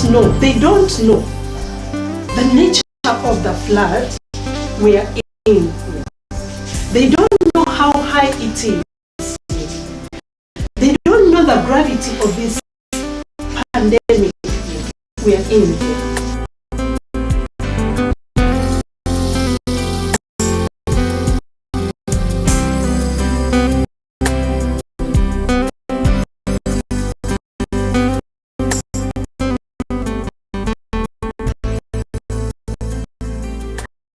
know the nature of the flood we are in. They don't know how high it is. They don't know the gravity of this pandemic we are in.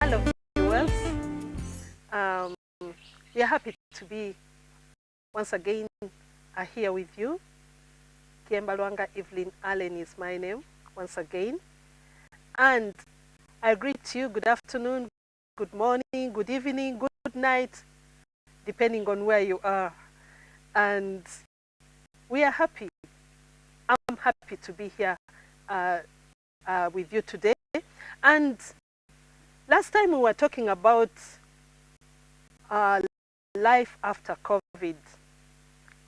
Hello viewers, we are happy to be once again here with you. Lwanga Evelyn Allen is my name once again, and I greet you good afternoon, good morning, good evening, good night, depending on where you are. And we are happy. I'm happy to be here with you today. And last time we were talking about life after COVID,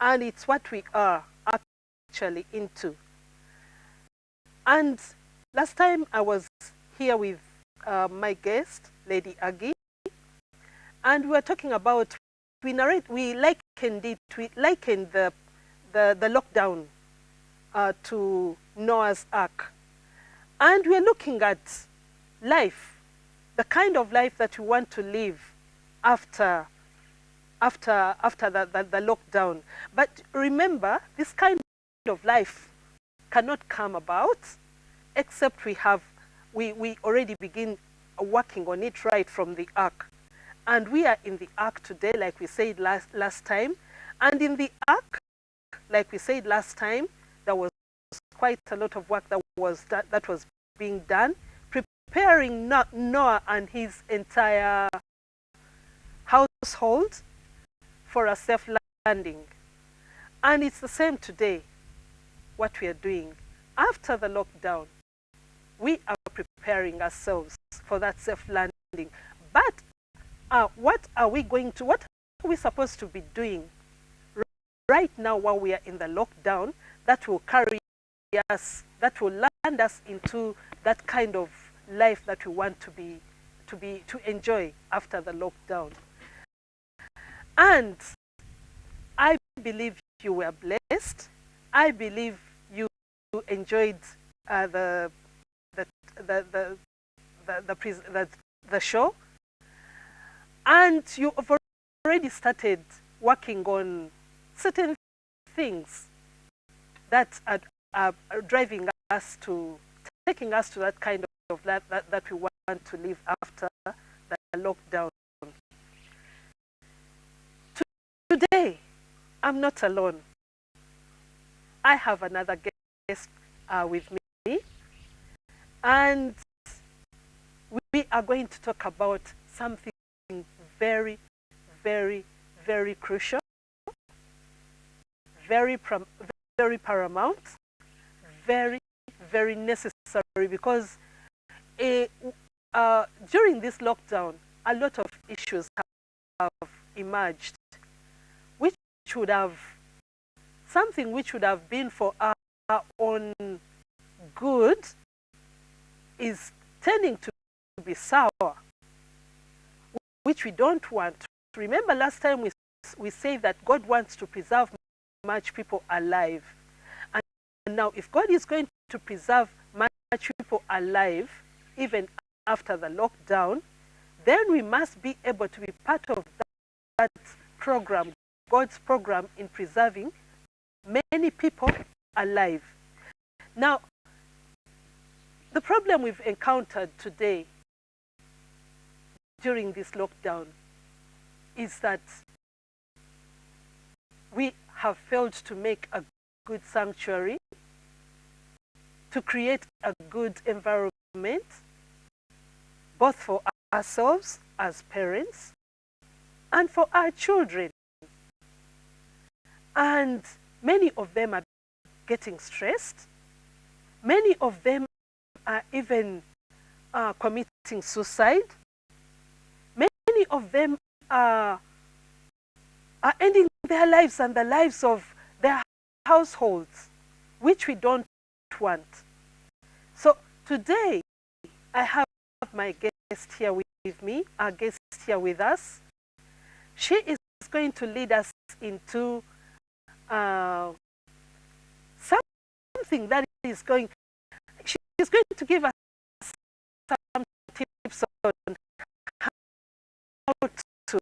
and it's what we are actually into. And last time I was here with my guest, Lady Aggie, and we were talking about, we likened the lockdown to Noah's Ark. And we're looking at life, the kind of life that we want to live after the lockdown. But remember, this kind of life cannot come about except we already begin working on it right from the ark. And we are in the ark today, like we said last time. And in the ark, like we said last time, there was quite a lot of work that was being done, preparing Noah and his entire household for a safe landing. And it's the same today, what we are doing. After the lockdown, we are preparing ourselves for that safe landing. But what are we supposed to be doing right now while we are in the lockdown that will land us into that kind of life that we want to enjoy after the lockdown? And I believe you were blessed. I believe you enjoyed the show, and you have already started working on certain things that are driving us taking us to that kind of life that we want to live after the lockdown. Today, I'm not alone. I have another guest with me, and we are going to talk about something very, very, very crucial, very paramount, very, very necessary, because during this lockdown, a lot of issues have emerged, which would have been for our own good is tending to be sour, which we don't want. Remember last time we said that God wants to preserve much people alive. And now if God is going to preserve much people alive, even after the lockdown, then we must be able to be part of that program, God's program in preserving many people alive. Now, the problem we've encountered today during this lockdown is that we have failed to make a good sanctuary, to create a good environment, both for ourselves as parents and for our children. And many of them are getting stressed. Many of them are even committing suicide. Many of them are ending their lives and the lives of their households, which we don't want. Today, I have my guest here with me, our guest here with us. She is going to lead us into something that is going, she is going to give us some tips on how to,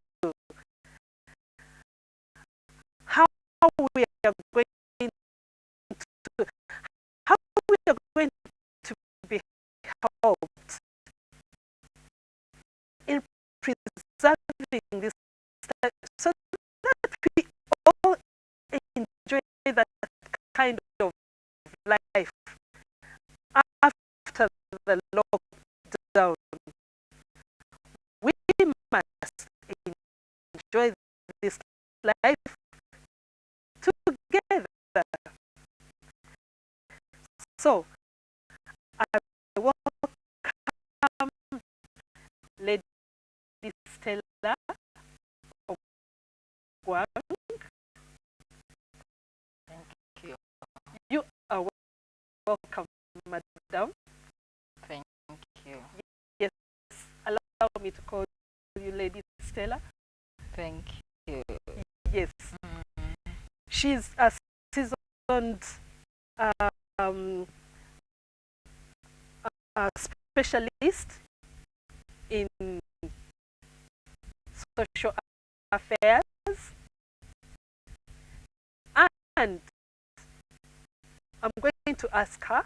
how we are going to, how we are going to be helped in preserving this, so that we all enjoy that kind of life after the lockdown. We must enjoy this life together. So, I welcome Lady Stella Lwanga. Thank you. You are welcome, Madam. Thank you. Yes, allow me to call you Lady Stella. Thank you. Yes. She's a seasoned specialist in social affairs, and I'm going to ask her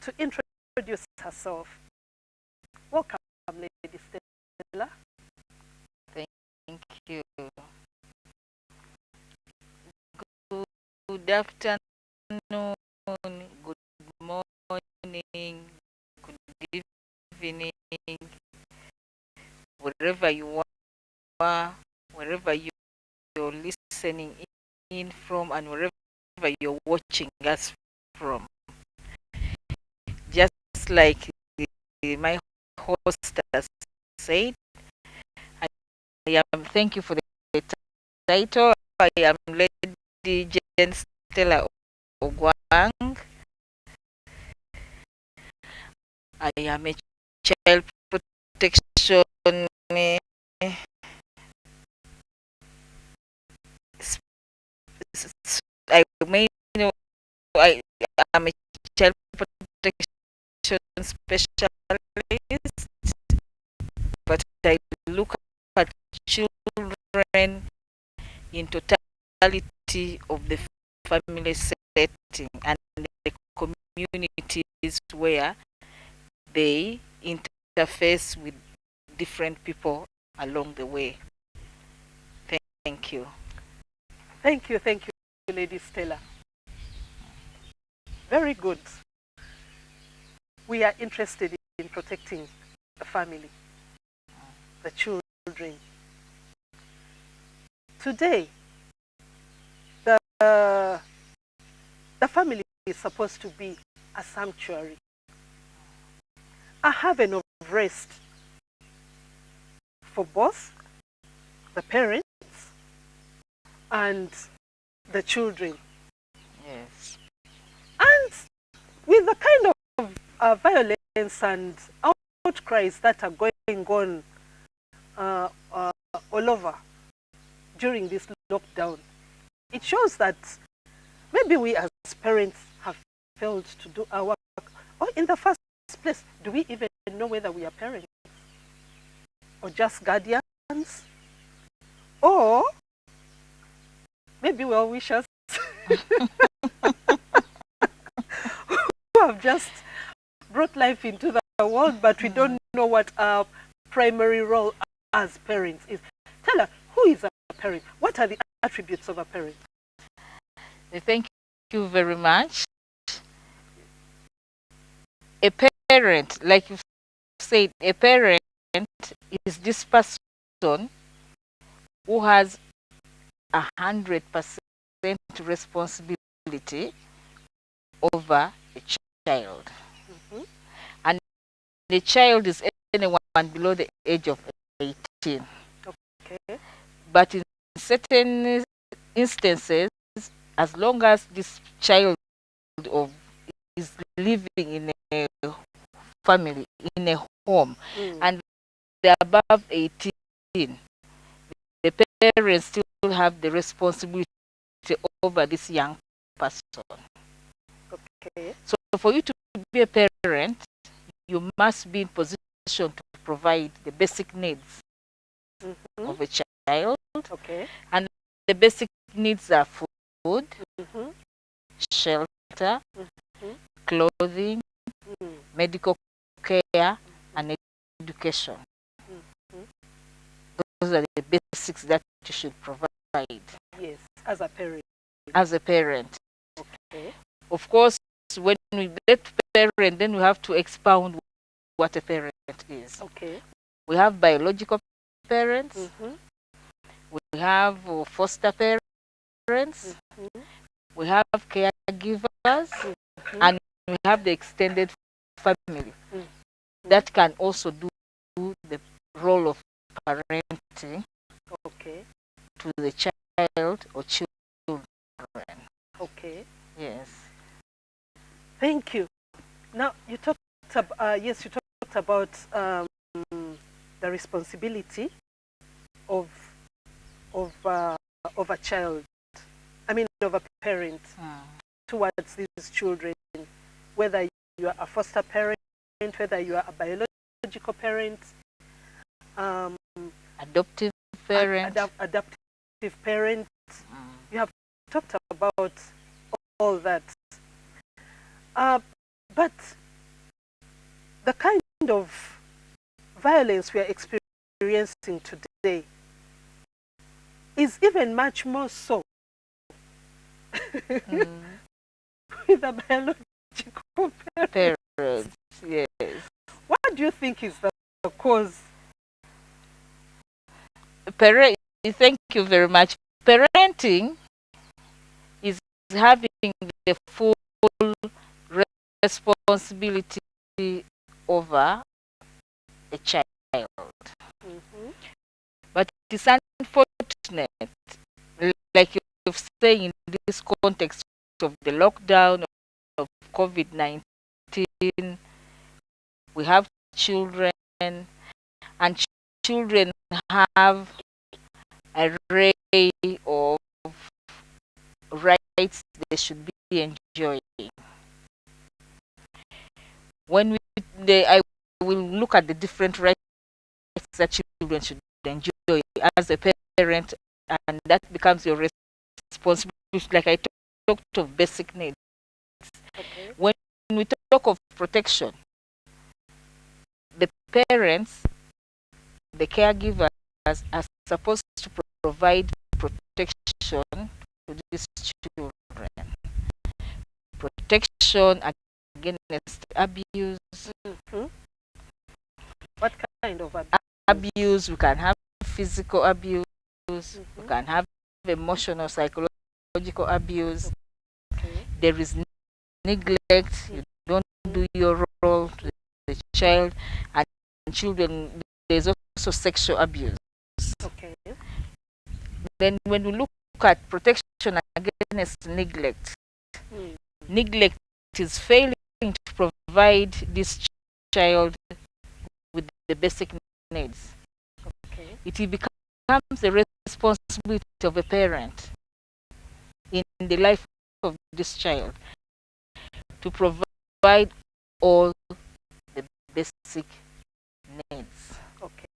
to introduce herself. Welcome, Lady Stella. Thank you. Good afternoon, good morning, good evening, wherever you are, wherever you're listening in from, and wherever you're watching us from. Just like my host has said, I am, thank you for the title. I am Lady Jane Stella Ogwang. I am a child protection I may know I am a child protection specialist, but I look at children in totality of the family setting and the communities where they interface with different people along the way. Thank you. Thank you, Lady Stella. Very good. We are interested in protecting the family, the children. Today, the family is supposed to be a sanctuary, a haven of rest for both the parents and the children. Yes. And with the kind of violence and outcries that are going on all over during this lockdown, it shows that maybe we as parents have failed to do our work. Or in the first place, do we even know whether we are parents? Or just guardians? Or maybe well wishers who have just brought life into the world, but we don't know what our primary role as parents is. Tell us, who is a parent? What are the attributes of a parent? Thank you very much. A parent, like you said, a parent is this person who has 100% responsibility over a child. And the child is anyone below the age of 18. Okay. But in certain instances, as long as this child of is is living in a family, in a home, and they're above 18, the parents still have the responsibility over this young person. Okay. So for you to be a parent, you must be in position to provide the basic needs of a child. Okay. And the basic needs are food, shelter, clothing, medical care, and education. Those are the basics that you should provide. Yes, as a parent. As a parent. Okay. Of course, when we get parent, then we have to expound what a parent is. Okay. We have biological parents. We have foster parents. We have caregivers. And we have the extended family that can also do the role of parenting to the child or children. Okay. Yes. Thank you. Now you talked about you talked about the responsibility of a child. I mean, of a parent towards these children, whether you are a foster parent, whether you are a biological parent, adoptive parent, adoptive parent. You have talked about all that. But the kind of violence we are experiencing today is even much more so with the biological parents. Yes. What do you think is the cause? Thank you very much. Parenting is having the full responsibility over a child. But it's unfortunate, like you're saying, in this context of the lockdown of COVID-19, we have children, and children have an array of rights they should be enjoying. When I will look at the different rights that children should enjoy as a parent, and that becomes your responsibility. Like I talked of basic needs. Okay. When we talk of protection, the parents, the caregivers, are supposed to provide protection to these children. Protection against abuse. What kind of abuse? Abuse, we can have physical abuse, we can have emotional, psychological abuse. There is neglect, you don't do your role to the child, and children, there's also sexual abuse. Okay. Then when we look at protection against neglect, neglect is failing to provide this child with the basic needs. Okay. It becomes the responsibility of a parent in the life of this child to provide all the basic needs. Okay.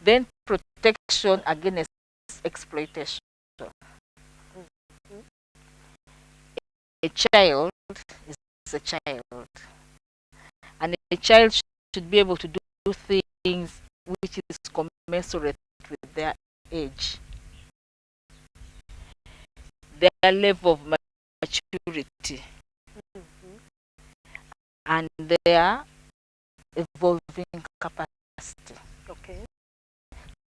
Then protection against exploitation. A child is a child, and a child should be able to do things which is commensurate with their age, their level of maturity, and their evolving capacity. Okay.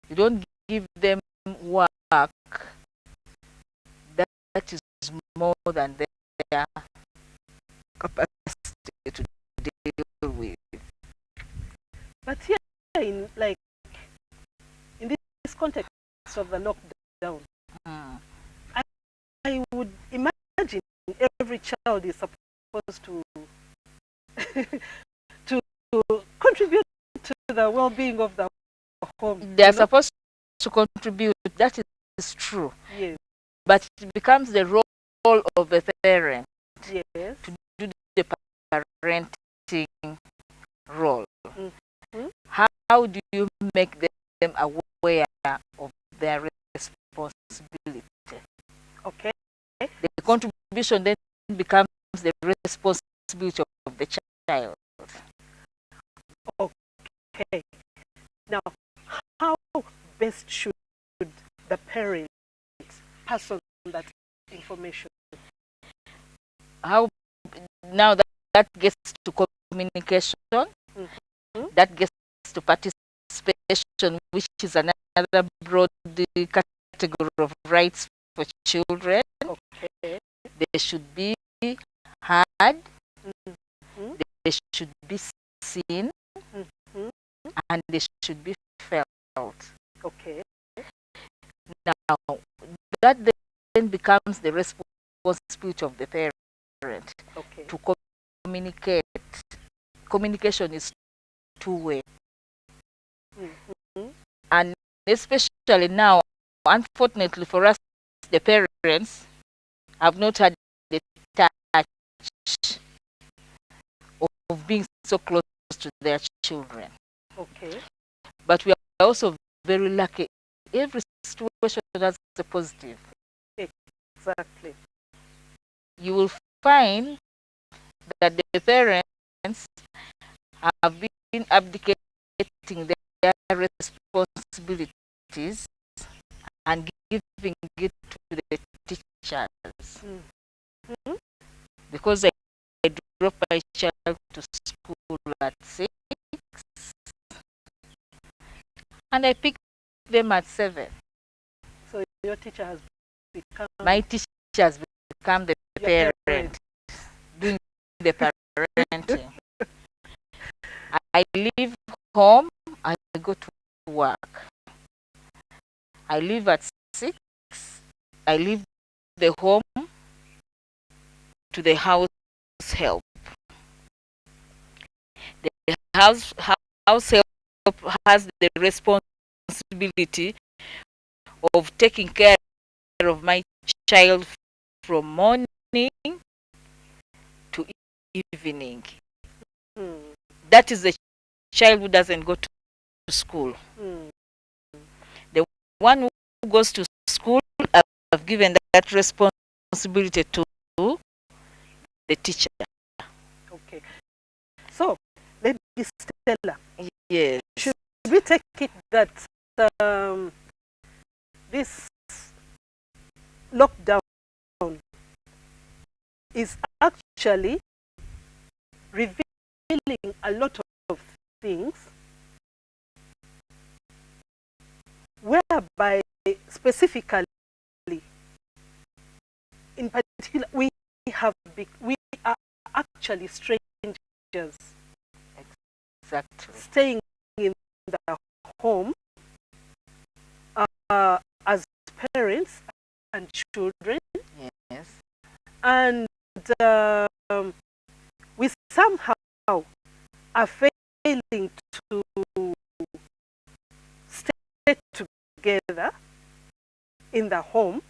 You don't give them work that is more than their capacity to deal with. But here, in this context of the lockdown, I would imagine every child is supposed to to contribute to the well-being of the home. They are supposed to contribute. That is true. Yes. But it becomes the role of a parent Yes. to do the parenting role. Mm-hmm. How do you make them aware of their responsibility? Okay. The contribution then becomes the responsibility of the child. Okay. Now, how best should the parents pass on that information? How now that gets to communication, Mm-hmm. that gets to participation, which is another broad category of rights for children. Okay. They should be heard, Mm-hmm. they should be seen, Mm-hmm. and they should be felt. Okay. Now, that then becomes the responsibility of the parent Okay. to communicate. Communication is two-way. Mm-hmm. And especially now, unfortunately for us, the parents have not had the touch of being so close to their children. Okay. But we are also very lucky. Every situation has a positive. Exactly. You will find that the parents have been abdicating their responsibilities and giving it to the teachers. Mm-hmm. Because I drop my child to school at 6 and I pick them at 7. So your teacher has become My teacher has become the your parent, doing the parenting. I leave home, I go to work. I leave at 6, I leave the home to the house help. The house help has the responsibility of taking care of my child from morning to evening. Mm. That is the child who doesn't go to school. Mm. The one who goes to school, I've given that responsibility to the teacher. Okay. So, maybe Stella, Yes. should we take it that this lockdown is actually revealing a lot of things, whereby specifically, in particular, we are actually strangers Exactly. staying in the home as parents and children, Yes. and we somehow are failing to stay together in the home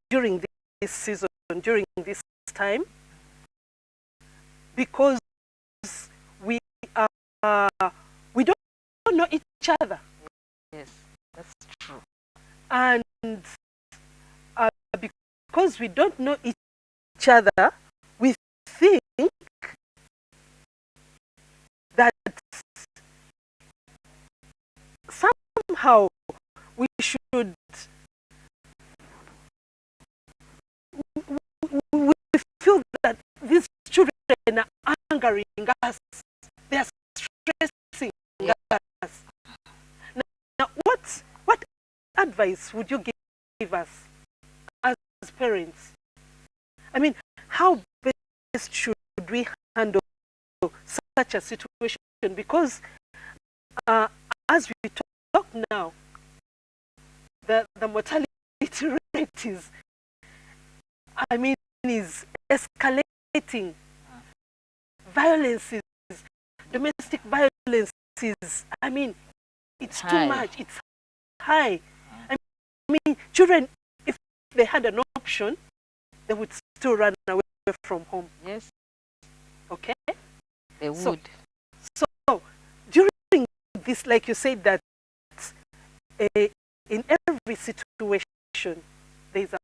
during this season, during this time, because we don't know each other, Yes. That's true. and because we don't know each other, we think that somehow we should we feel that these children are angering us, they are stressing us. Now what advice would you give us as parents? I mean, how best should we handle such a situation? Because as we talk now, the mortality rate is escalating fighting. Violences, domestic violences. I mean, it's too much. It's high. I mean, children, if they had an option, they would still run away from home. Yes. Okay? They would. So during this, like you said, that in every situation, there is a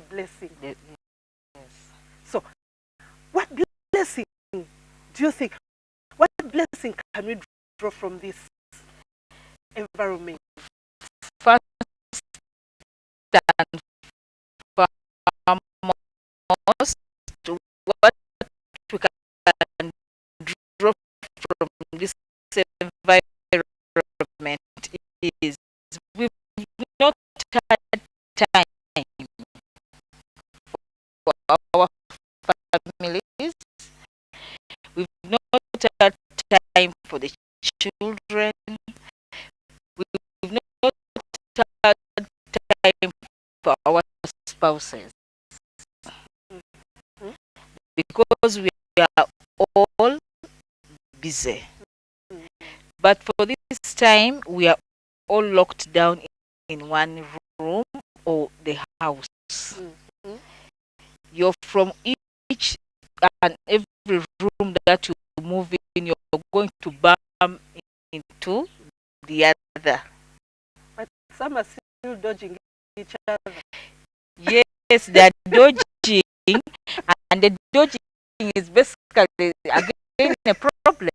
blessing. Yes. So, what blessing do you think? What blessing can we draw from this environment? First and foremost, what we can draw from this environment is we've not had time for our families. We've not had time for the children. We've not had time for our spouses. Because we are all busy. But for this time, we are all locked down in one room or the house. You're from each and every room that you move in, you're going to bump into the other. But some are still dodging each other. Yes, they're dodging, and the dodging is basically again a problem.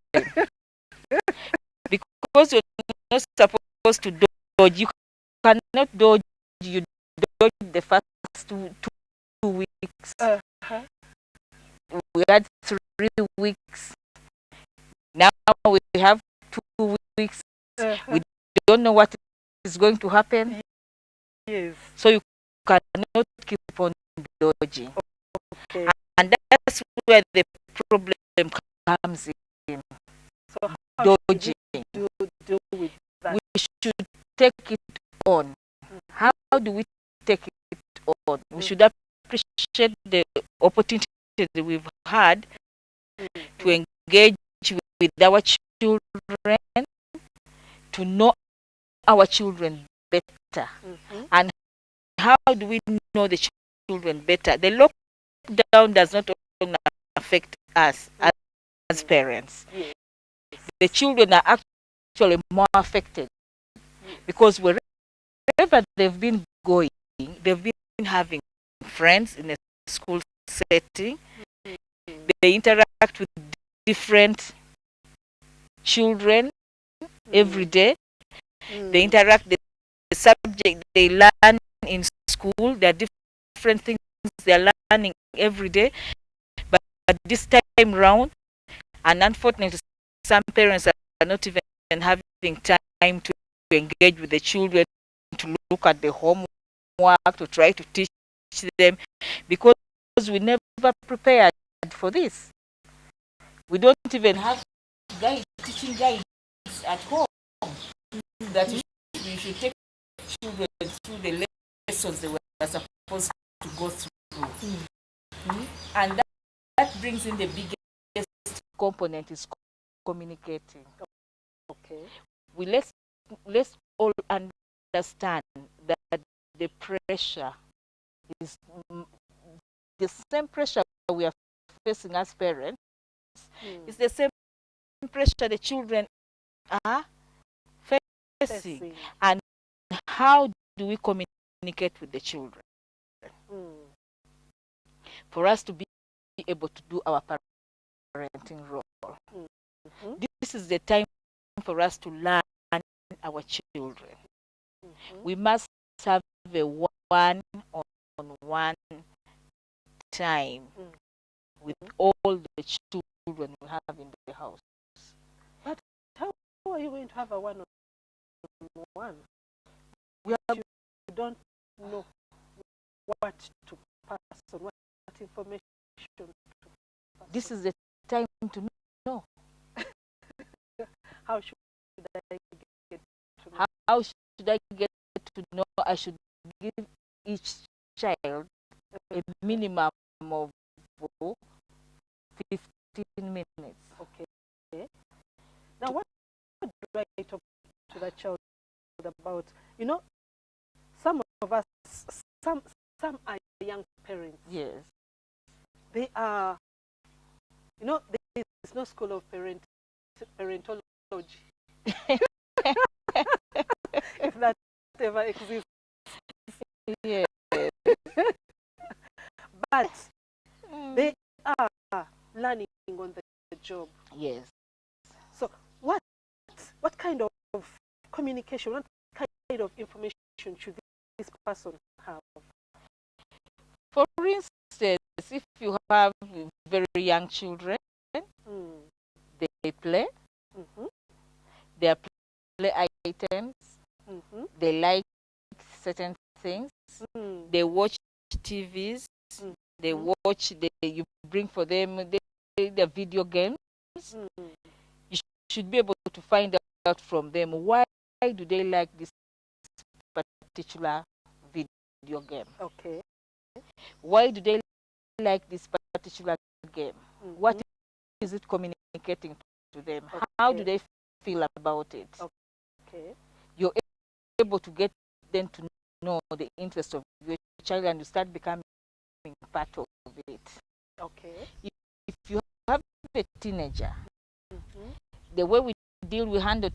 Because you're not supposed to dodge. You cannot dodge. You dodge the first two weeks. We had 3 weeks. Now we have 2 weeks. We don't know what is going to happen. Yes. So you cannot keep on dodging. Okay. And that's where the problem comes in. So how dodging. should we deal with that? We should take it on. How do we take it on? We should appreciate the opportunity that we've had to engage with our children, to know our children better. And how do we know the children better? The lockdown does not only affect us as parents. Yes. The children are actually more affected because wherever they've been going, they've been having friends in a school setting. They interact with different children every day. They interact the subject they learn in school. There are different things they're learning every day. But this time round, and unfortunately, some parents are not even having time to engage with the children, to look at the homework, to try to teach them, because we never prepared for this. We don't even have teaching guides at home that we should take children through the lessons they were supposed to go through. And that brings in the biggest component is communicating. Okay. Let's all understand that the pressure is the same pressure we are facing as parents. It's the same pressure the children are facing. And how do we communicate with the children? For us to be able to do our parenting role. This is the time for us to learn our children. We must have a one-on-one time with all the children we have in the house. But how are you going to have a one-on-one? You don't know what to pass on, what information to pass. This is the time to know. How should I get to know? How should I get to know? I should give each child a minimum of 15 minutes. Okay. Now, what do I talk to the child about? You know, some of us, some are young parents. Yes. They are, you know, there is no school of parentology. If that ever exists. Yeah. But they are learning on the job. Yes. So what kind of communication, what kind of information should this person have? For instance, if you have very young children, they play, their play items, they like certain things, they watch TVs, they watch, you bring for them the video games. You should be able to find out from them why do they like this particular video game. Okay. Why do they like this particular game? What is it communicating to them? Okay. How do they feel about it? Okay. You're able to get them to know the interest of your child, and you start becoming part of it. Okay. If you have a teenager, the way we handle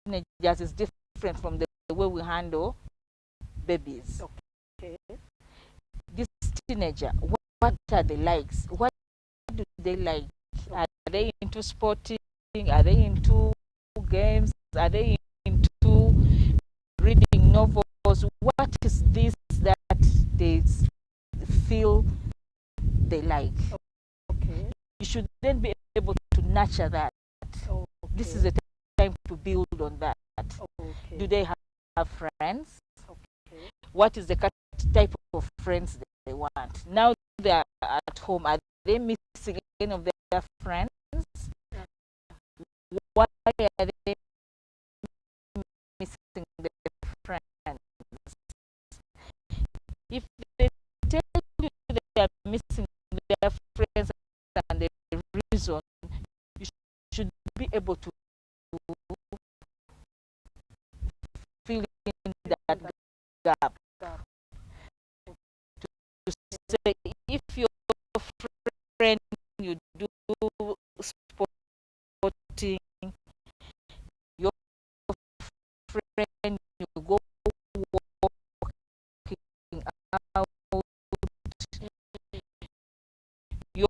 teenagers is different from the way we handle babies. Okay. This teenager, what are the likes? What do they like? Are they into sporting? Are they into games? Are they into reading novels? What is this that they feel they like? Okay. You should then be able to nurture that. Okay. This is the time to build on that. Okay. Do they have friends? Okay. What is the type of friends they want? Now they are at home. Are they missing any of their friends? Why are they missing their friends? If they tell you they are missing their friends and the reason, you should be able to fill in that gap. To say, if your friend you do sporting, your friend you go walking out, your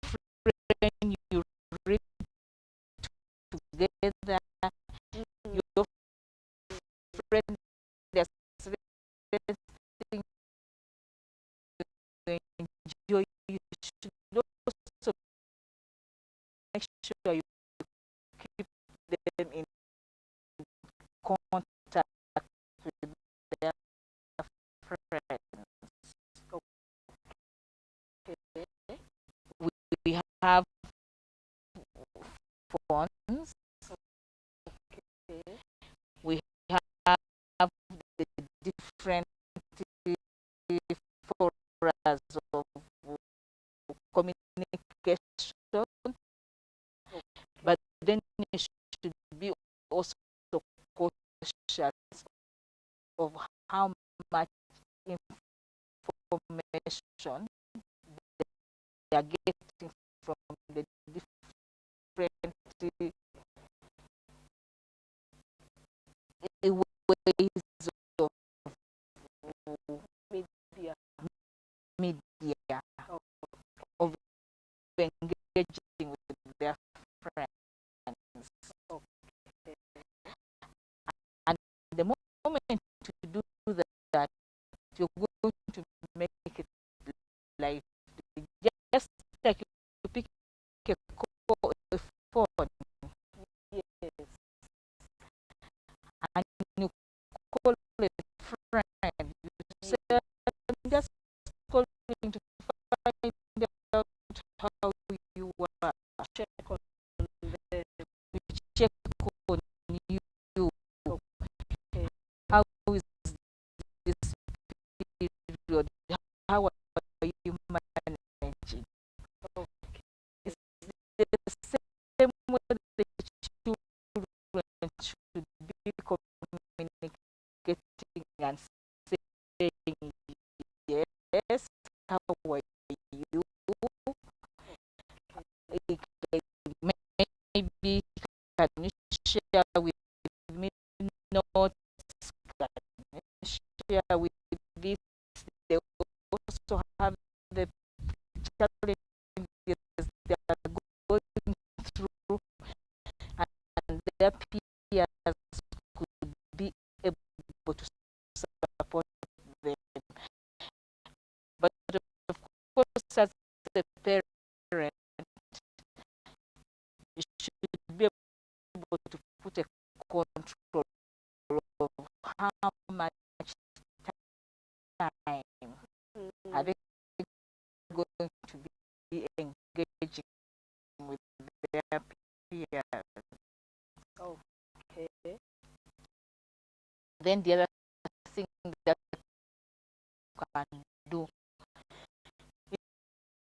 friend you read together, your friend there's certain things you enjoy, you should also make sure you keep them in contact with their friends. Okay. We have phones. Okay. We have the different forums of communication, but then you should be also cautious of how much information they are getting from the different ways of media, of engaging with their friends. And the moment to do that, you're going to make it like just like you pick a phone, Yes. and you call a friend. You say, I'm just calling to find out how you are. Check on them. We check on you. Okay. How is this period? How are you managing? Okay. It's how are you? Maybe can you share with me notes? Can you share with this? They also have the challenges they are going through, and their peers could be able to support them. But of course, as a parent, you should be able to put a control of how much time are they going to be engaging with their peers. Okay. Then the other thing that you can do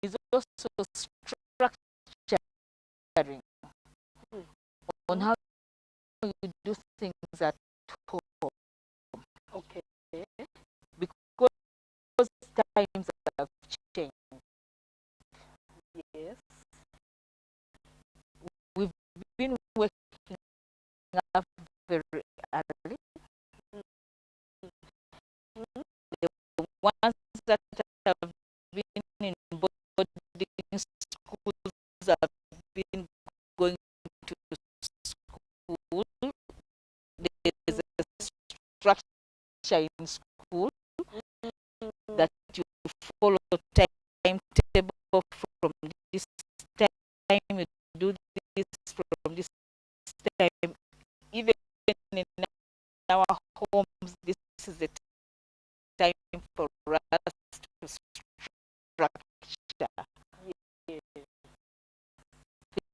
is also structuring on how you do things at home. Okay. Because times have changed. Yes. We've been waking up very early. The ones that have been in boarding schools have been going to school. There's a structure in school that you follow timetable from this time, you do this from this time. Even in our homes, this is the time for us to structure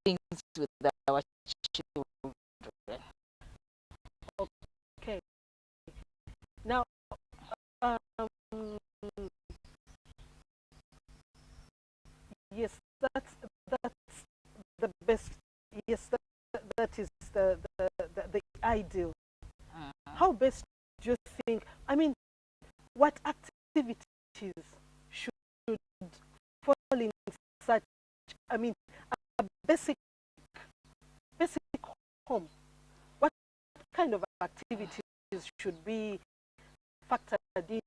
things with our children. Okay. Now, yes, that's the best. Yes, that is the ideal. How best do you think? I mean, what activities should fall in such? I mean, a basic home. What kind of activities should be factored in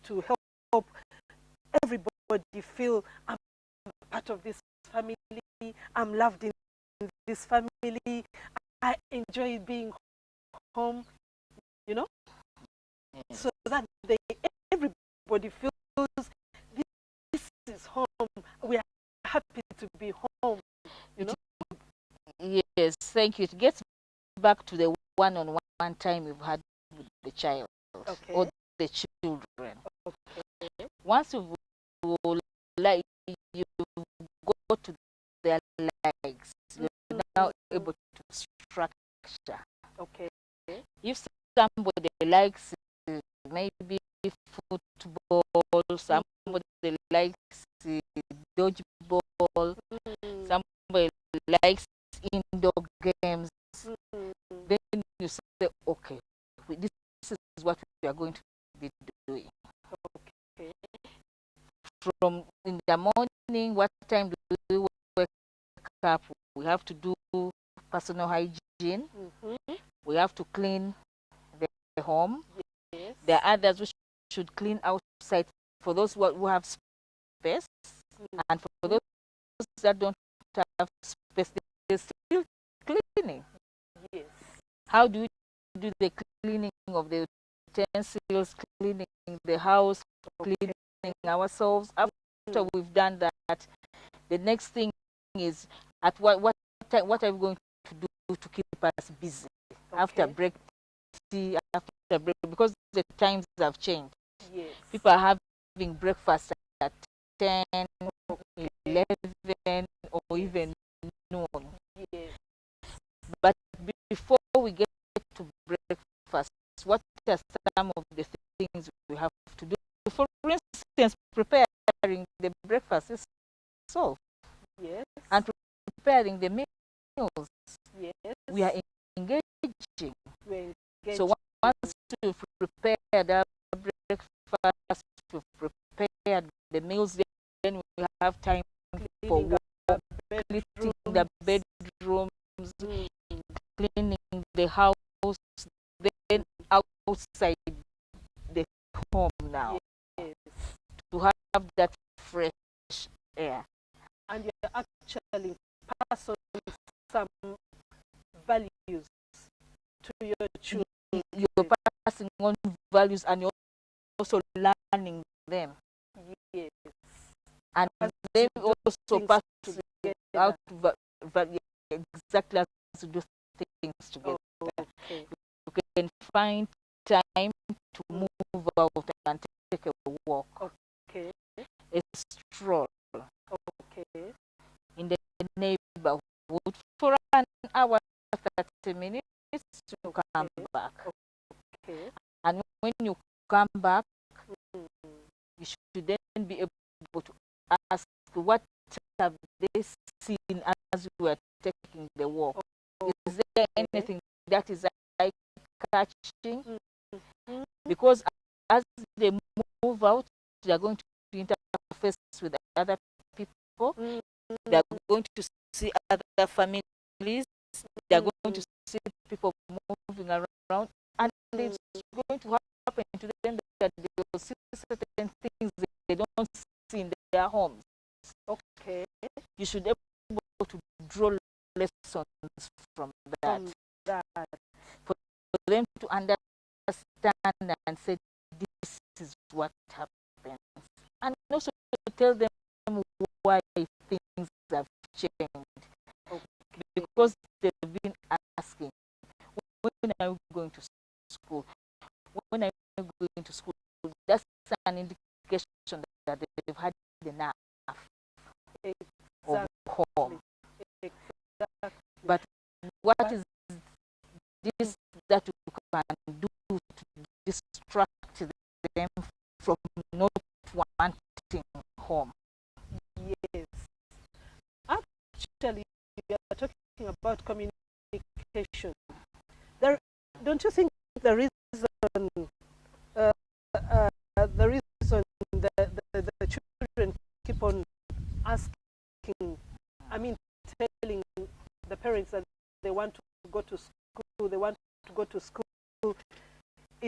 to help everybody feel I'm part of this family, I'm loved in this family, I enjoy being home, you know? Yes. So that everybody feels this is home, we are happy to be home, you know? Yes, thank you. It gets back to the one-on-one time you've had with the child or the children. Okay. Once you like you go to their likes, you're now able to structure. Okay. If somebody likes maybe football, somebody likes dodgeball, somebody likes indoor games, then you say, okay, this is what we are going to be doing. Okay. From in the morning, what time do we wake up? We have to do personal hygiene. We have to clean the home. Yes. There are others who should clean outside for those who have space, and for those that don't have space, they're still cleaning. Yes. How do we do the cleaning of the utensils, cleaning the house, cleaning ourselves? After we've done that, the next thing is at what time, what are we going to do to keep us busy after break tea, after break, because the times have changed. Yes. People are having breakfast at 10, 11, or even noon. Yes. But before we get to breakfast, what are some of the things we have to do? For instance, preparing the breakfast itself. Yes. And preparing the meals. Yes. We are engaging. We're engaging. So once you've prepared our breakfast, we've prepared the meals, then we have time for Cleaning work, up cleaning the bedrooms, cleaning the house, then outside the home now, Yes. to have that fresh air. And you're actually passing some values to your children. You're passing on values and you're also learning them. Yes. And As then you do also things pass together. out exactly as to do things together. Okay. You can find time to move out and take a walk, Okay. a stroll Okay. in the neighborhood for an hour, 30 minutes to come back. Okay. And when you come back, Mm. you should then be able to ask, what have they seen as we were taking the walk? Is there anything that is eye-catching? Mm. Because as they move out, they are going to interface with other people. Mm. They are going to see other families. They are going to see people moving around, and it's going to happen to them that they will see certain things they don't see in their homes. Okay. You should be able to draw lessons from that. For them to understand and say, this is what happens. And also to tell them why things have changed. Okay. Because they've been asking, when are you going to school? When are you going to school? That's an indication that they've had enough of home. Exactly. But what is this that you can do to distract them from not wanting home? Yes. Actually, we are talking about communication. Don't you think the reason the children keep on asking, I mean, telling the parents that they want to go to school,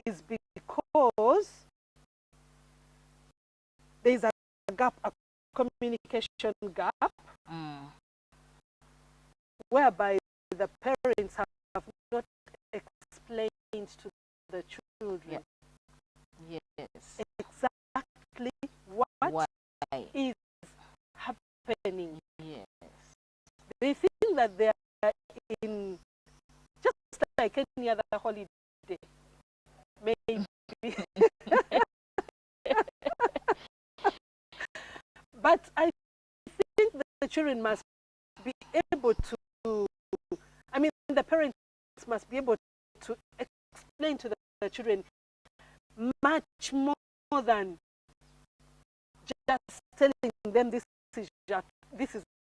is because there is a gap, a communication gap, whereby the parents have not explained to the children Yes. exactly what is happening. Yes. They think that they are in just like any other holiday, maybe. But I think the children must be able to, I mean, the parents must be able to explain to the children much more than just telling them this is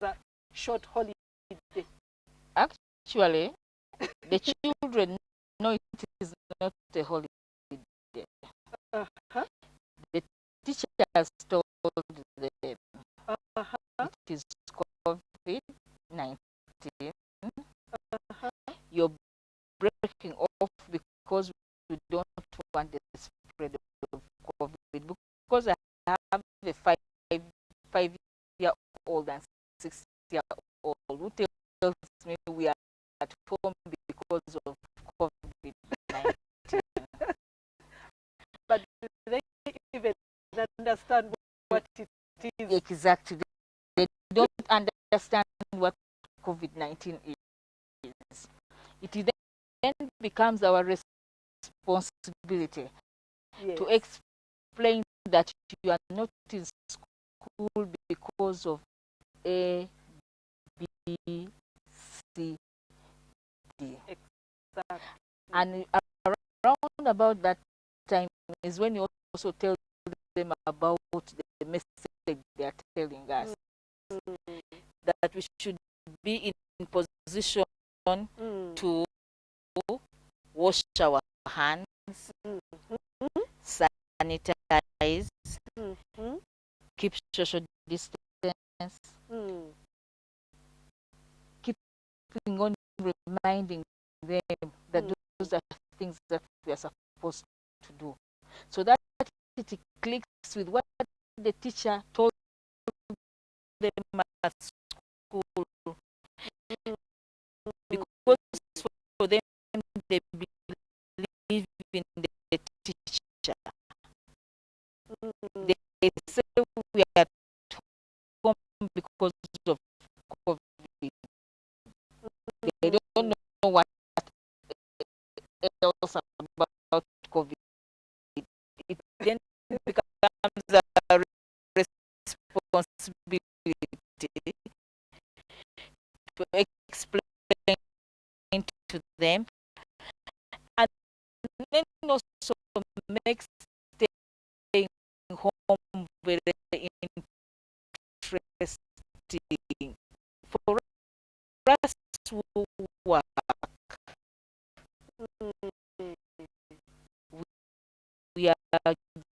a short holiday. Actually, the children know it is not a holiday. The teachers told them it is COVID-19. You're breaking off because we don't want the spread of COVID. Because I have a five-year-old and 6-year-old who tells me we are at home because of COVID-19. But do they even understand what it is? Exactly. They don't understand what COVID-19 is. It then becomes our responsibility to explain that you are not in school because of A, B, C, D. Exactly. And around about that time is when you also tell them about the message they are telling us. That we should be in position to wash our hands, sanitize, keep social distance, keeping on reminding them that those are things that we are supposed to do, so that it clicks with what the teacher told them at school, because for them they believe in the teacher. They say we are at home because of COVID. They don't know what else about COVID. It then becomes a responsibility to explain to them, and then also makes staying home very interesting for us who work. We are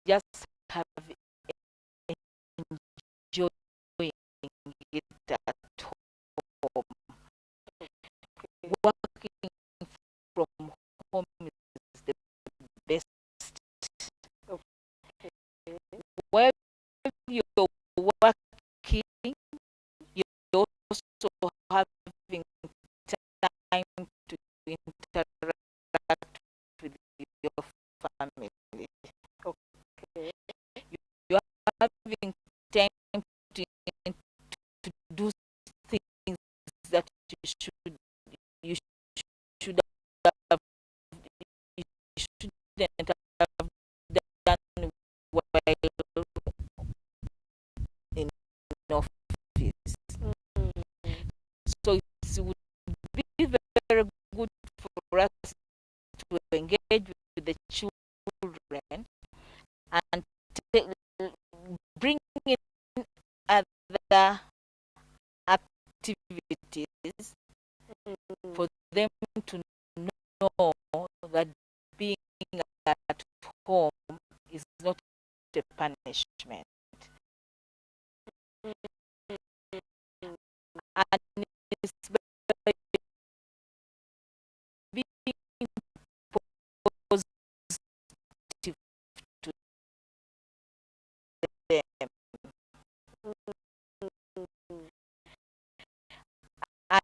just having enjoying it at home. Working from home is the best. While you're working, you're also having time to interact with your family. Okay. You're having time to do things that you should have, you shouldn't have done while in office. So it would be very good for us to engage with the children and bring in other activities for them to know that being at home is not a punishment. And it's being positive to them and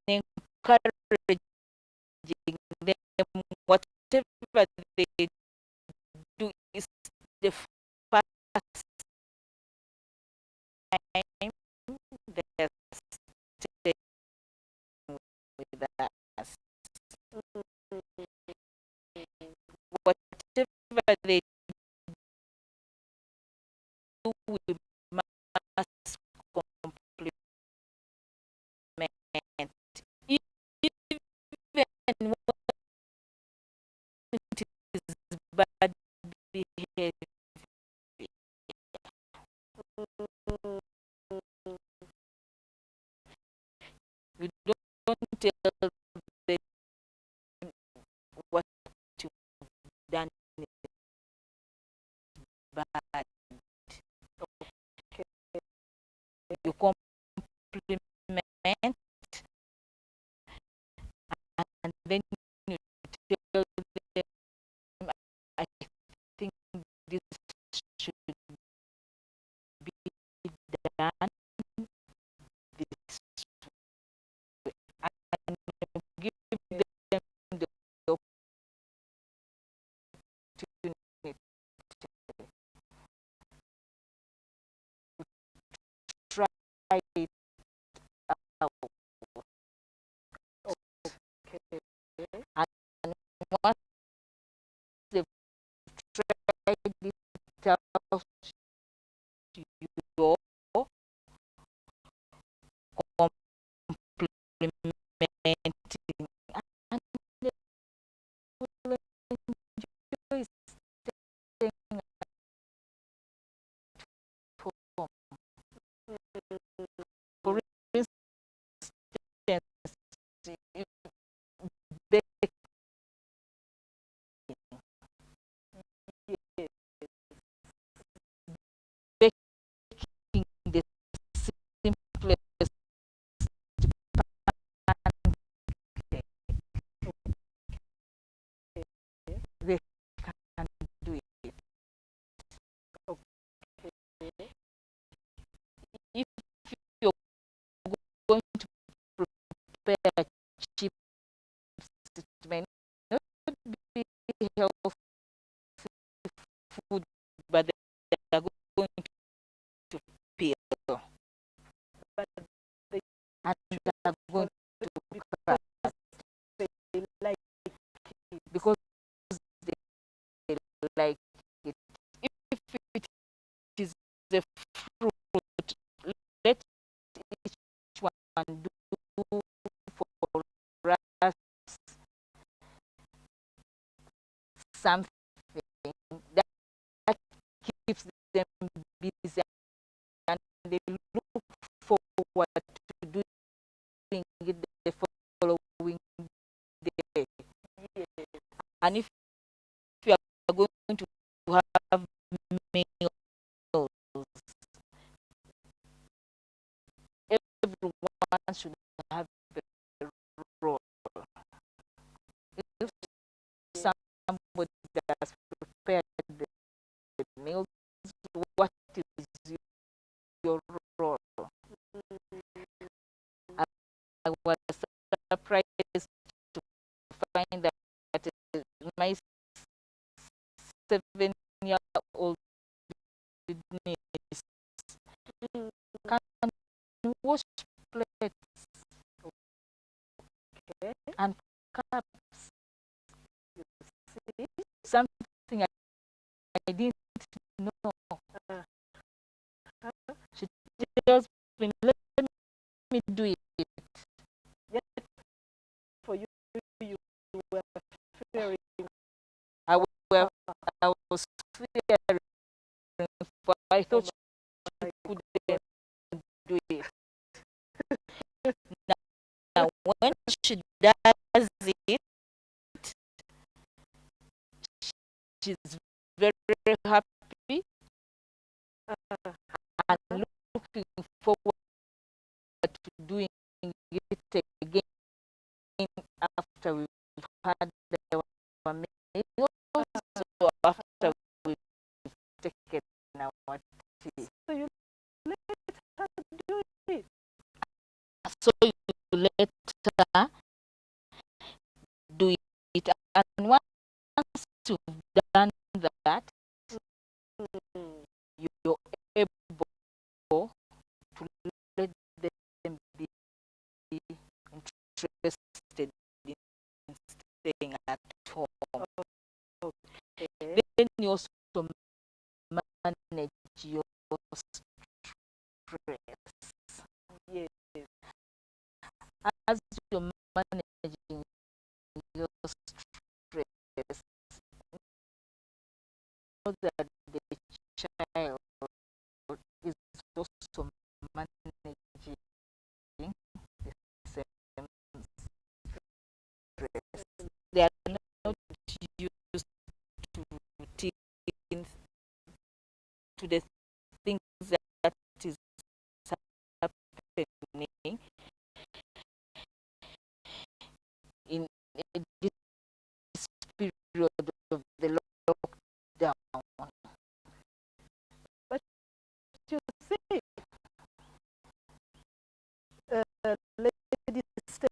encouraging them. Whatever they do is the first time they're staying with us. Whatever they do, we must compliment. Even when it is bad behavior, you don't tell them what you've done is bad. You compliment, and then you tell them, I think this should be done this way. And you give them the opportunity to try it out. And once they've tried it out, you complimenting, and they will enjoy staying at home. For instance, baking. going to prepare chips, it may not be healthy food, but they are going to peel. But they And they are going to cry like because they like it. If it is a fruit, let each one do for us something that keeps them busy, and they look forward to doing it the following day. yes. And if you are going to have meals, everyone should have a role. If somebody has prepared the meals, what is your role? I was surprised to find that my 7-year-old niece can wash plates Okay. and cups. You see? Something I didn't know. She tells me, let me do it. Yet for you, you were fearing. I was fearing, for I thought she couldn't do it. Now, when she does it, she's very happy and looking forward to doing it again after we've had our meal, so after we've taken our tea. So you let her do it. So you let her do it, and once you've done that, you're able to let them be interested in staying at home. Okay. Then you also manage your stress. Yes. As you're managing your stress, know that the child is also managing the same stress. They are not used to routines, to the things that is happening in this period of the lockdown. But you see, Lady Stella,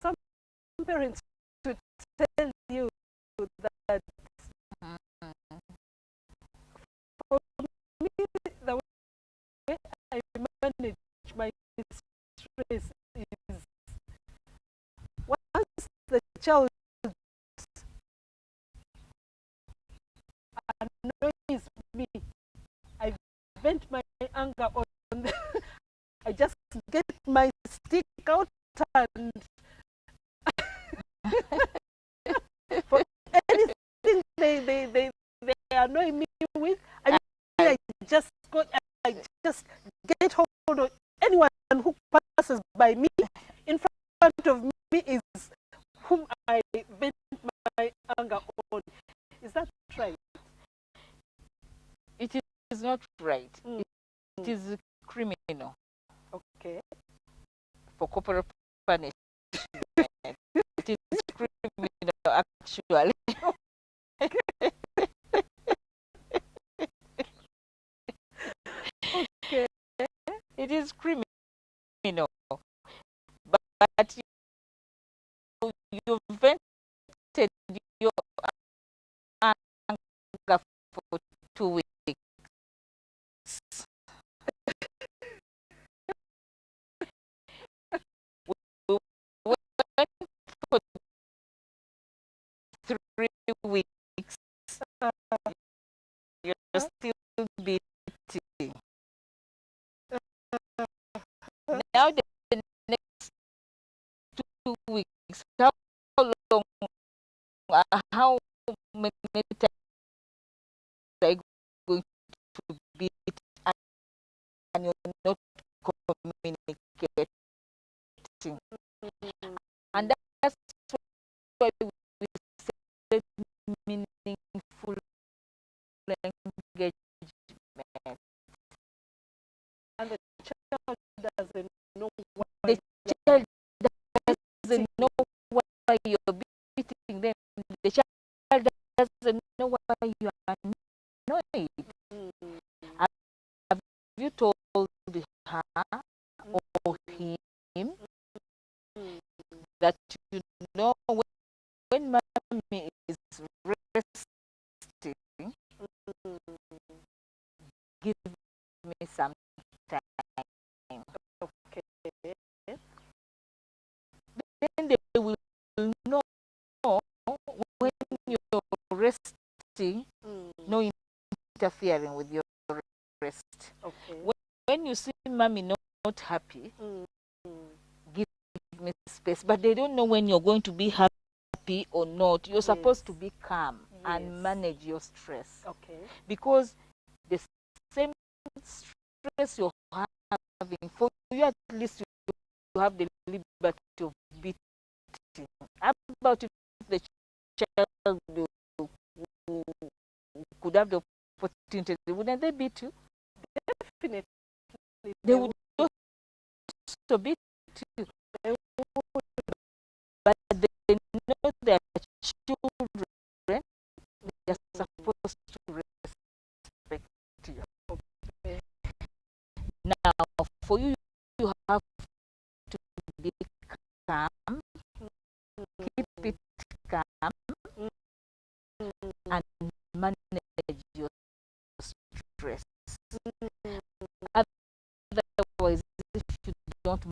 some parents to tell you that for me, the way I manage my stress is once the child annoys me, I vent my anger on them. I just get my stick out and for anything they annoy me with, I just go, I just get hold of anyone who passes by me in front of me is whom I vent my anger on. Is that right? It is not right. Mm. It is criminal Okay. for corporal punishment. It is criminal, actually. but you vented your anger for 2 weeks. We went for 3 weeks. You're still beating. Now the next 2 weeks, long, how many times are you going to beat and you're not communicating? And that's why we said meaningful engagement. And the child doesn't know why. The child doesn't know why you're beating them. The child doesn't know why you are annoyed. Have you told her or him that you know when mommy is resting, give me some time? Okay. Then they will know when you're resting, no interfering with your rest. Okay. When you see mommy not happy, give me space. But they don't know when you're going to be happy or not. You're supposed to be calm and manage your stress. Okay. Because the same stress you're having, for you at least you have the liberty of beating. How about if the child who could have the opportunity, wouldn't they beat you? Definitely. They would also beat you. But they know their children, they are supposed to respect you. Okay. Now, for you, you have to be calm, keep it calm, and manage your stress. Otherwise, if you don't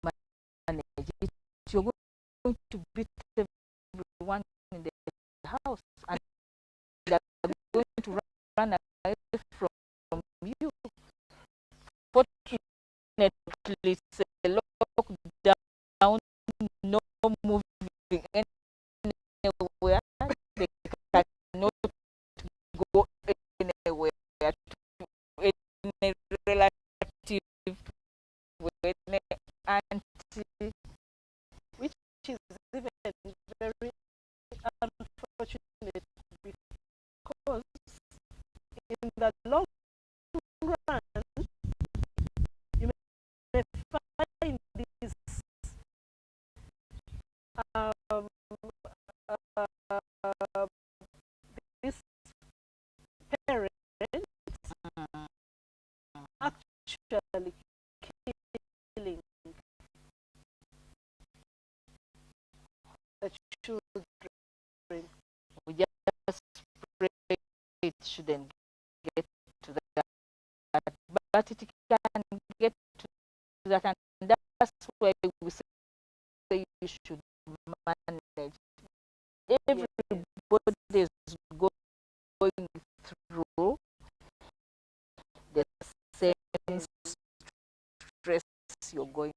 manage it, you're going to beat everyone in the house, and they're going to run away from you. Fortunately, it's a lockdown, no moving anywhere. They cannot go anywhere to any relative, with any auntie, Which is even very unfortunate because in the long run, you may find these these parents actually killing the children. we just pray it shouldn't get to that, but it can get to that, and that's why we say you should manage. Everybody is going through the same stress you're going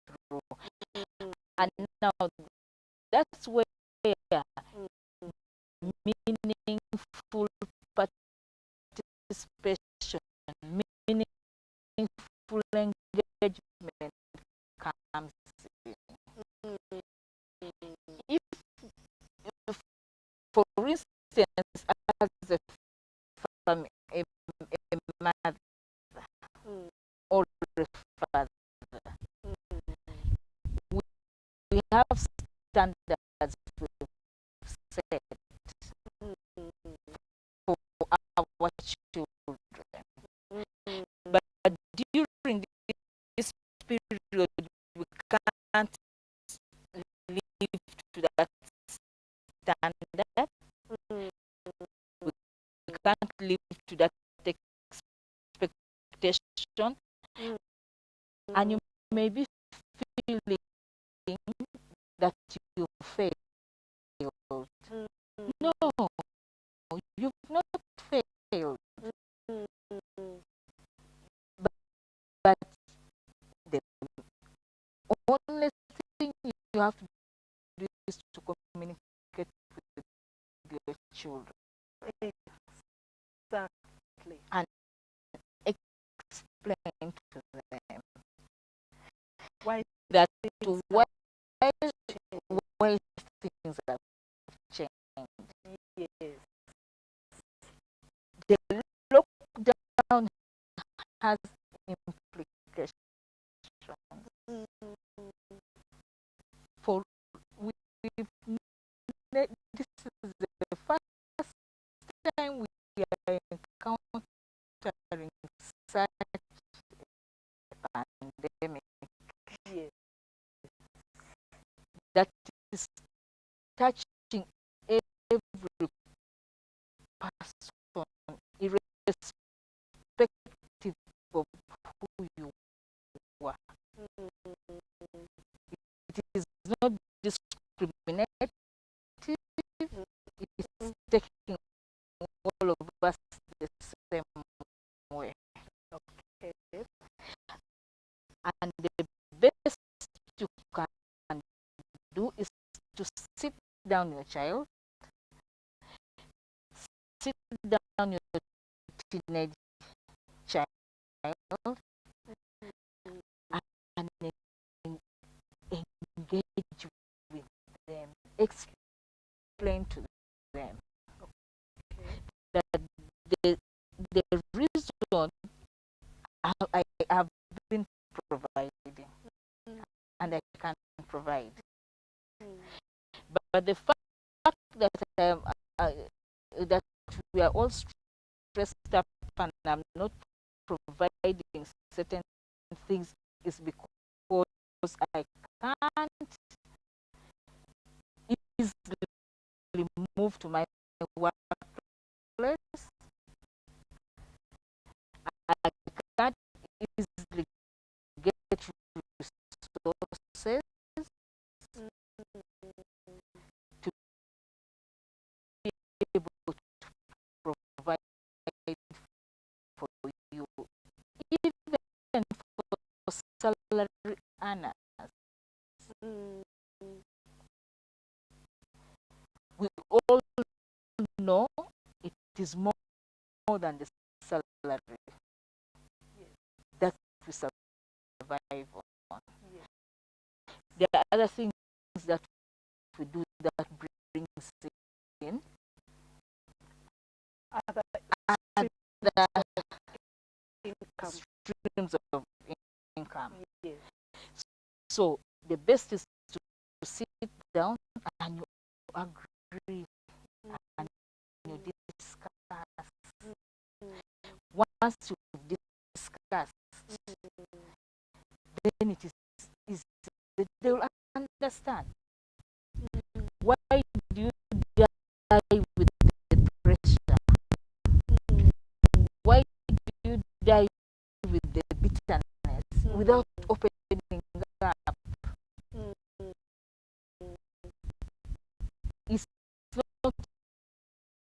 through, and now that's where meaningful participation, meaningful engagement comes in. If, for instance, as a family, a mother or a father, we have standards we've set for our children. But during this period, we can't can't live to that expectation, and you may be feeling that you failed. No, you've not failed. But the only thing you have to do is to communicate with your children. Exactly. And explain to them Why that things why have things have changed. Yes. The lockdown has implications for this is the first time we are encountering such a pandemic Yes. that is touching every person, irrespective of who you are. It is not discriminative, it's taking all of us the same way. Okay. And the best you can do is to sit down your child, sit down your teenage child, and engage with them, explain to them that the reason I have been providing and I can provide, but the fact that that we are all stressed up and I'm not providing certain things is because I can't easily move to my workplace. I can't easily get resources to be able to provide for you, even for salary earners. We all know it is more than the salary that we survive on. There are other things that we do that brings in Other income. streams of income. Yes. So the best is to sit down and you agree and you discuss. Once you discuss, then it is easy. They will understand. Why do you die with the pressure? Why do you die with the bitterness without opening up? It's not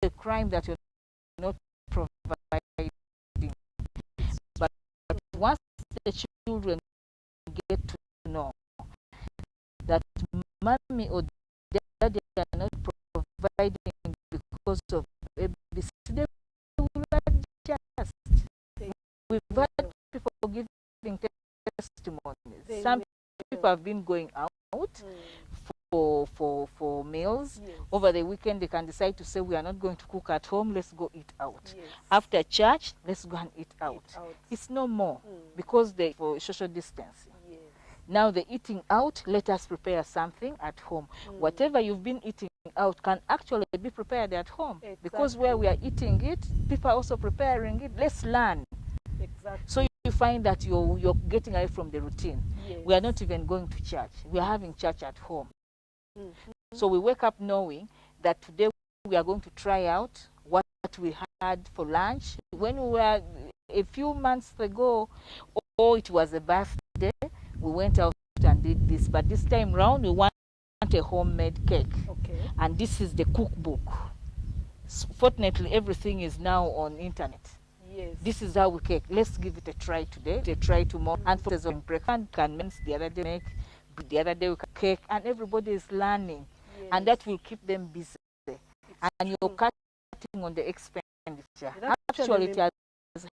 a crime that you're not providing, but once the children get to know that mommy or daddy are not providing because of ABC, they will adjust. We've had people giving testimonies. Some people have been going out for meals. Yes. Over the weekend, they can decide to say, we are not going to cook at home, let's go eat out. Yes. After church, let's go and eat out. It's no more because they for social distancing. Yes. Now the eating out, let us prepare something at home. Whatever you've been eating out can actually be prepared at home. Exactly. Because where we are eating it, people are also preparing it. Let's learn. Exactly. So you find that you're getting away from the routine. Yes. We are not even going to church. We are having church at home. So we wake up knowing that today we are going to try out what what we had for lunch. When we were a few months ago, or it was a birthday, we went out and did this. But this time round, we want a homemade cake. Okay. And this is the cookbook. Fortunately, everything is now on internet. Yes. This is how we cake. Let's give it a try today, a try tomorrow. And for the breakfast, can make the other day make, the other day we can cake, and everybody is learning. Yes. And that will keep them busy. And you're true. cutting on the expenditure. It Actually, it has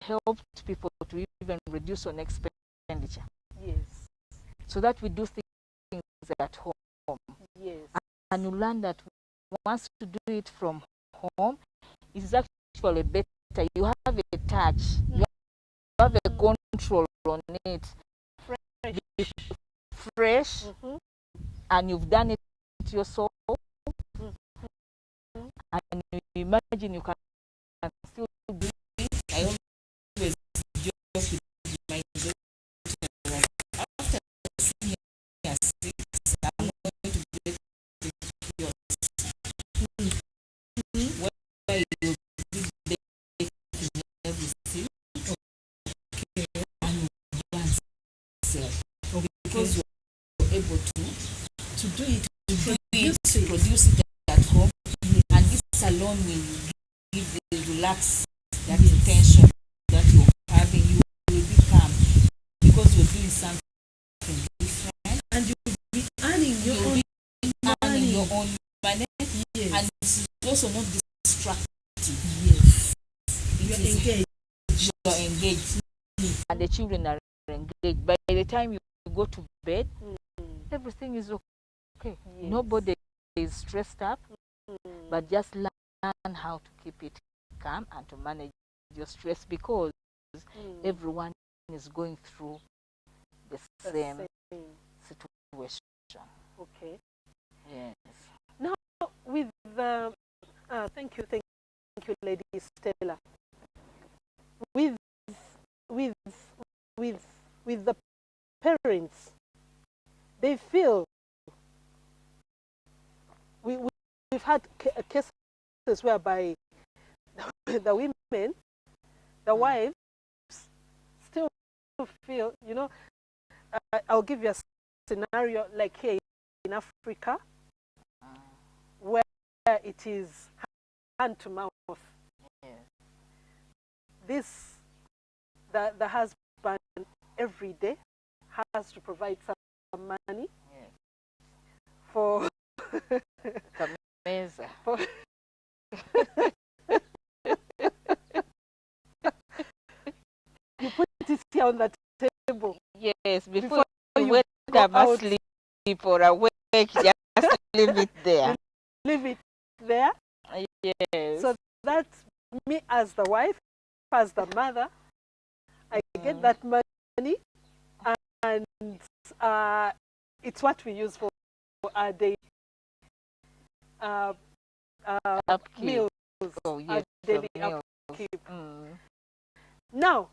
helped people to even reduce on expenditure. Yes. So that we do things at home. Yes. And you learn that once you do it from home, it's actually better. You have a touch. You have a control on it. Fresh. Fresh. And you've done it yourself. And you imagine you can still do it. I always joke with my daughter. After senior 6, I'm going to get yours. Where you be baking everything. Okay. And you balance yourself. Because you're able to do it, produce it at home. And this alone will give the relax that tension that you're having. You will be calm because you're doing something different. And you'll be earning your own money. Yes. And it's also not distractive. Yes. You're engaged. You're engaged. And the children are engaged. By the time you go to bed, everything is okay. Yes. Nobody is stressed up. But just learn how to keep it calm and to manage your stress, because everyone is going through the same situation. Okay. Yes. Now, with the thank you, Lady Stella. With the parents, they feel we've had cases whereby the women, the wives, still feel, I'll give you a scenario like here in Africa, where it is hand to mouth. This, the husband every day has to provide some money for you put it here on the table. Yes, before you wake up asleep or awake, just leave it there. Leave it there. Yes. So that me as the wife, as the mother, I get that money, and it's what we use for our daily meals. Oh, yes, daily meals. upkeep. Now,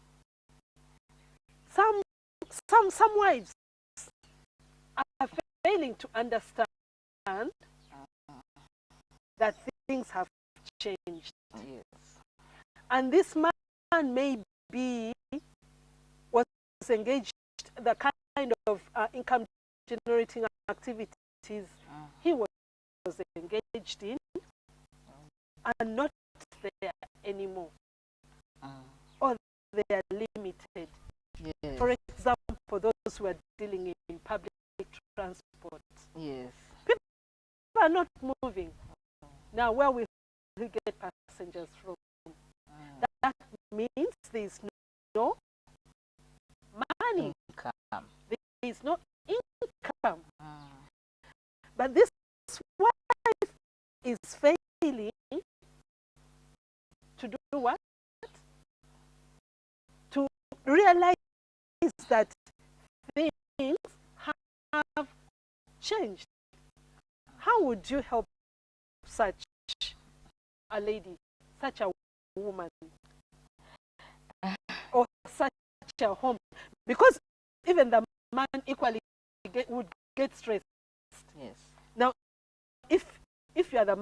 some wives are failing to understand that things have changed. Yes. And this man was engaged the kind of income generating activities he was engaged in are not there anymore, or they are limited. Yes. For example, those who are dealing in public transport. Yes. People are not moving. Now, where will we get passengers from? That means there is no money. Income. There is no income. But this wife is failing to do what? To realize that things have changed. How would you help such a lady, such a woman, or such a home? Because even the man equally would get stressed. Yes. Now, if you are the man